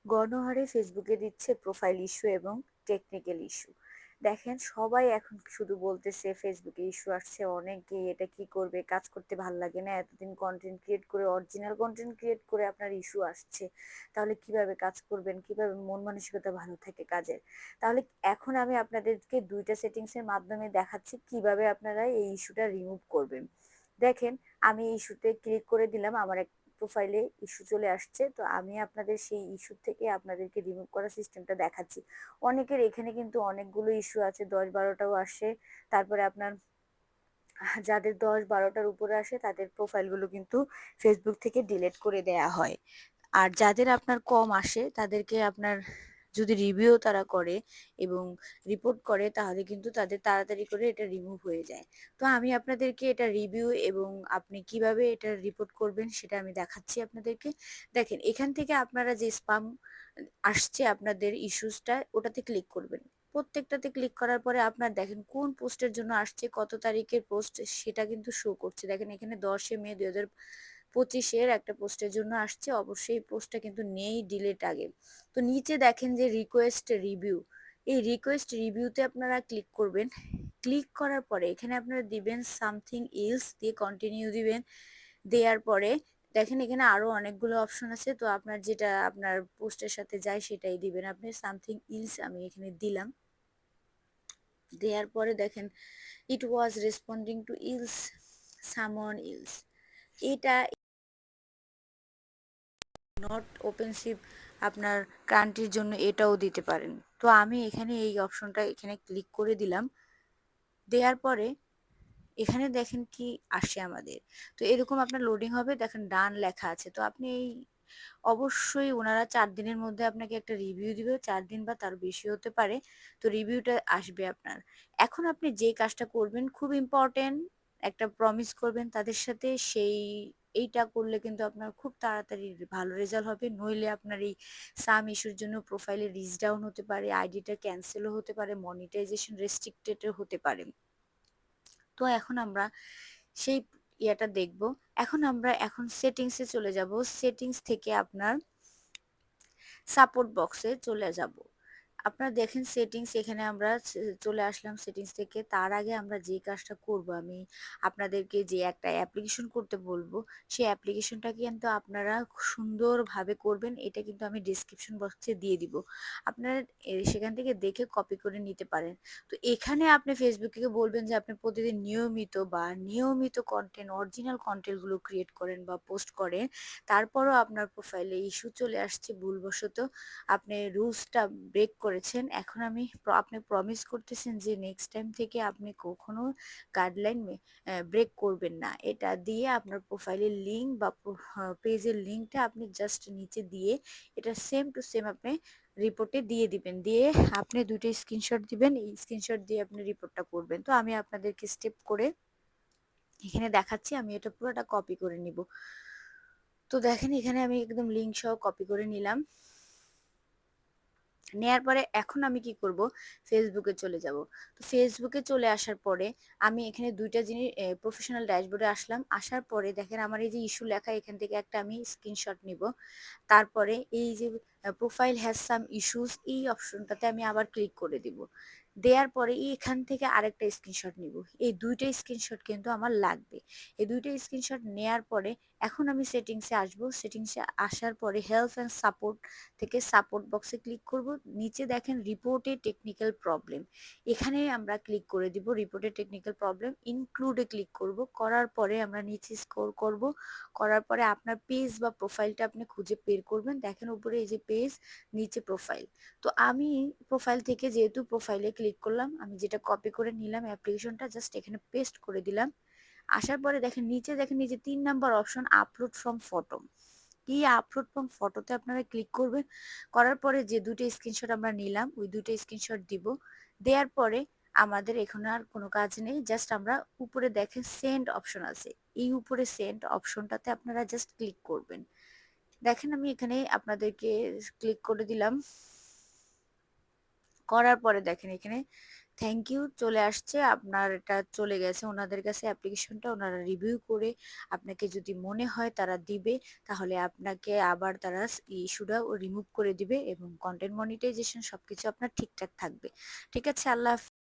গণহারে ফেসবুকে দিচ্ছে প্রোফাইল ইস্যু এবং টেকনিক্যাল ইস্যু। দেখেন সবাই এখন শুধু বলতেছে ফেসবুকে ইস্যু আসছে অনেকে, এটা কি করবে, কাজ করতে ভাল লাগে না, এতদিন কন্টেন্ট ক্রিয়েট করে অরিজিনাল কন্টেন্ট ক্রিয়েট করে আপনার ইস্যু আসছে, তাহলে কিভাবে কাজ করবেন, কিভাবে মন মানসিকতা ভালো থাকে কাজের। তাহলে এখন আমি আপনাদেরকে দুইটা সেটিংস এর মাধ্যমে দেখাচ্ছি কিভাবে আপনারা এই ইস্যুটা রিমুভ করবেন। দেখেন, আমি ইস্যুতে ক্লিক করে দিলাম, আমার প্রোফাইলে ইস্যু চলে আসছে, তো আমি আপনাদের সেই ইস্যু থেকে আপনাদেরকে রিমুভ করার সিস্টেমটা দেখাচ্ছি। অনেকের এখানে কিন্তু অনেকগুলো ইস্যু আছে, 10-12টাও আসে। তারপরে আপনার যাদের 10-12টার উপরে আসে তাদের প্রোফাইলগুলো কিন্তু ফেসবুক থেকে ডিলিট করে দেয়া হয়। আর যাদের আপনার কম আসে তাদেরকে আপনার যদি রিভিউ তারা করে এবং রিপোর্ট করে তাহলে কিন্তু তাদের তাড়াতাড়ি করে এটা রিমুভ হয়ে যায়। তো আমি আপনাদেরকে এটা রিভিউ এবং আপনি কিভাবে এটা রিপোর্ট করবেন সেটা আমি দেখাচ্ছি আপনাদেরকে। দেখেন, এখান থেকে আপনারা যে স্পাম আসছে আপনাদের ইস্যুসটা, ওটাতে ক্লিক করবেন। প্রত্যেকটাতে ক্লিক করার পরে আপনার দেখেন কোন পোস্টের জন্য আসছে, কত তারিখের পোস্ট সেটা কিন্তু শো করছে। দেখেন এখানে 10 মে 2025-এর একটা পোস্টের জন্য আসছে, অবশ্যই এই পোস্টটা কিন্তু নেই, ডিলিট আগে। তো নিচে দেখেন যে রিকোয়েস্ট রিভিউ, এই রিকোয়েস্ট রিভিউতে আপনারা ক্লিক করবেন। ক্লিক করার পরে এখানে আপনারা দিবেন সামথিং ইলস, দিয়ে কন্টিনিউ দিবেন। দেওয়ার পরে দেখেন এখানে আরো অনেকগুলো অপশন আছে, তো আপনার যেটা আপনার পোস্টের সাথে যায় সেটাই দিবেন। আপনি সামথিং ইলস আমি এখানে দিলাম। দেওয়ার পরে দেখেন ইট ওয়াজ রেসপন্ডিং টু ইলস, সামন ইলস, এটা নট ওপেনশিপ আপনার কান্ট্রির জন্য এটাও দিতে পারেন। তো আমি এখানে এই অপশনটা এখানে ক্লিক করে দিলাম। দেওয়ার পরে এখানে দেখেন কি আসে আমাদের। তো এরকম আপনার লোডিং হবে, দেখেন ডান লেখা আছে। তো আপনি এই অবশ্যই ওনারা 4 দিনের মধ্যে আপনাকে একটা রিভিউ দিবে, 4 দিন বা তার বেশি হতে পারে। তো রিভিউটা আসবে আপনার। এখন আপনি যে কাজটা করবেন খুব ইম্পর্টেন্ট, একটা প্রমিস করবেন তাদের সাথে, সেই এইটা করলে কিন্তু আপনার খুব তাড়াতাড়ি ভালো রেজাল্ট হবে। নইলে আপনার এই সাম ইস্যুর জন্য প্রোফাইলে রিচ ডাউন হতে পারে, আইডিটা ক্যান্সেলও হতে পারে, মনিটাইজেশন রেস্ট্রিক্টেডও হতে পারে। তো এখন আমরা সেই ইয়েটা দেখব। এখন সেটিংসে চলে যাব। সেটিংস থেকে আপনার সাপোর্ট বক্সে চলে যাব। আপনারা দেখেন সেটিংস, এখানে আমরা চলে আসলাম সেটিংস থেকে। তার আগে আমরা যে কাজটা করব, আমি আপনাদেরকে যে একটা অ্যাপ্লিকেশন করতে বলবো, সেই অ্যাপ্লিকেশনটা কিন্তু আপনারা সুন্দরভাবে করবেন। এটা কিন্তু আমি ডিসক্রিপশন বক্সে দিয়ে দিব, আপনারা সেখান থেকে দেখে কপি করে নিতে পারেন। তো এখানে আপনি ফেসবুকে বলবেন যে আপনি প্রতিদিন নিয়মিত কন্টেন্ট, অরিজিনাল কন্টেন্ট গুলো ক্রিয়েট করেন বা পোস্ট করেন, তারপরও আপনার প্রোফাইলে ইস্যু চলে আসছে ভুলবশত, আপনি রুলসটা ব্রেক করেছেন। এখন আপনি প্রমিস করতেছেন যে নেক্সট টাইম থেকে আপনি কখনো গাইডলাইন ব্রেক করবেন না। এটা দিয়ে আপনার প্রোফাইলের লিঙ্ক বা পেজের লিঙ্কটা আপনি জাস্ট নিচে দিয়ে এটা সেম টু সেম আপনি রিপোর্টে দিয়ে দিবেন। দিয়ে আপনি দুটো স্ক্রিনশট দিবেন, এই স্ক্রিনশট দিয়ে আপনি রিপোর্টটা করবেন। তো আমি আপনাদেরকে স্টেপ করে এখানে দেখাচ্ছি, আমি এটা পুরোটা কপি করে নিব। তো দেখেন এখানে আমি একদম লিঙ্ক সহ কপি করে নিলাম। নেয়ার পরে এখন আমি কি করব, ফেসবুকে চলে যাব। তো ফেসবুকে চলে আসার পরে আমি এখানে দুইটা জিনিস, প্রফেশনাল ড্যাশবোর্ডে আসলাম। আসার পরে দেখেন আমার এই যে ইস্যু লেখা, এখান থেকে একটা আমি স্ক্রিনশট নিব। তারপরে এই যে প্রোফাইল হ্যাজ সাম ইস্যুস, এই অপশনটাতে আমি আবার ক্লিক করে দিব। দেওয়ার পরে এখান থেকে আরেকটা স্ক্রিনশট নিব। এই দুইটা স্ক্রিনশট কিন্তু আমার লাগবে। এই দুইটা স্ক্রিনশট নেয়ার পরে এখন আমি সেটিংসে আসব। সেটিংসে আসার পরে হেল্প অ্যান্ড সাপোর্ট থেকে সাপোর্ট বক্সে ক্লিক করব। নিচে দেখেন রিপোর্টে টেকনিক্যাল প্রবলেম, এখানে আমরা ক্লিক করে দিব। রিপোর্টে টেকনিক্যাল প্রবলেম ইনক্লুডে ক্লিক করব। করার পরে আমরা নিচে স্ক্রল করব। করার পরে আপনার পেজ বা প্রোফাইলটা আপনি খুঁজে বের করবেন। দেখেন উপরে এই যে পেজ, নিচে প্রোফাইল। তো আমি প্রোফাইল থেকে, যেহেতু প্রোফাইলে ক্লিক করলাম, আমি যেটা কপি করে নিলাম অ্যাপ্লিকেশনটা জাস্ট এখানে পেস্ট করে দিলাম। আসার পরে দেখেন নিচে 3 number option upload from photo, এই আপলোড ফ্রম ফটোতে আপনারা ক্লিক করবেন। করার পরে যে দুটো স্ক্রিনশট আমরা নিলাম ওই দুটো স্ক্রিনশট দিব। দেওয়ার পরে আমাদের এখানে আর কোনো কাজ নেই, জাস্ট আমরা উপরে দেখেন সেন্ড অপশন আছে, এই উপরে সেন্ড অপশনটাতে আপনারা জাস্ট ক্লিক করবেন। দেখেন আমি এখানে আপনাদেরকে ক্লিক করে দিলাম। করার পরে দেখেন এখানে থ্যাংক ইউ চলে আসছে। আপনার এটা চলে গেছে ওনাদের কাছে অ্যাপ্লিকেশনটা। ওনারা রিভিউ করে আপনাকে যদি মনে হয় তারা দিবে, তাহলে আপনাকে আবার তারা ইস্যুটা রিমুভ করে দিবে এবং কনটেন্ট মনিটাইজেশন সবকিছু আপনার ঠিকঠাক থাকবে। ঠিক আছে? আল্লাহ হাফেজ।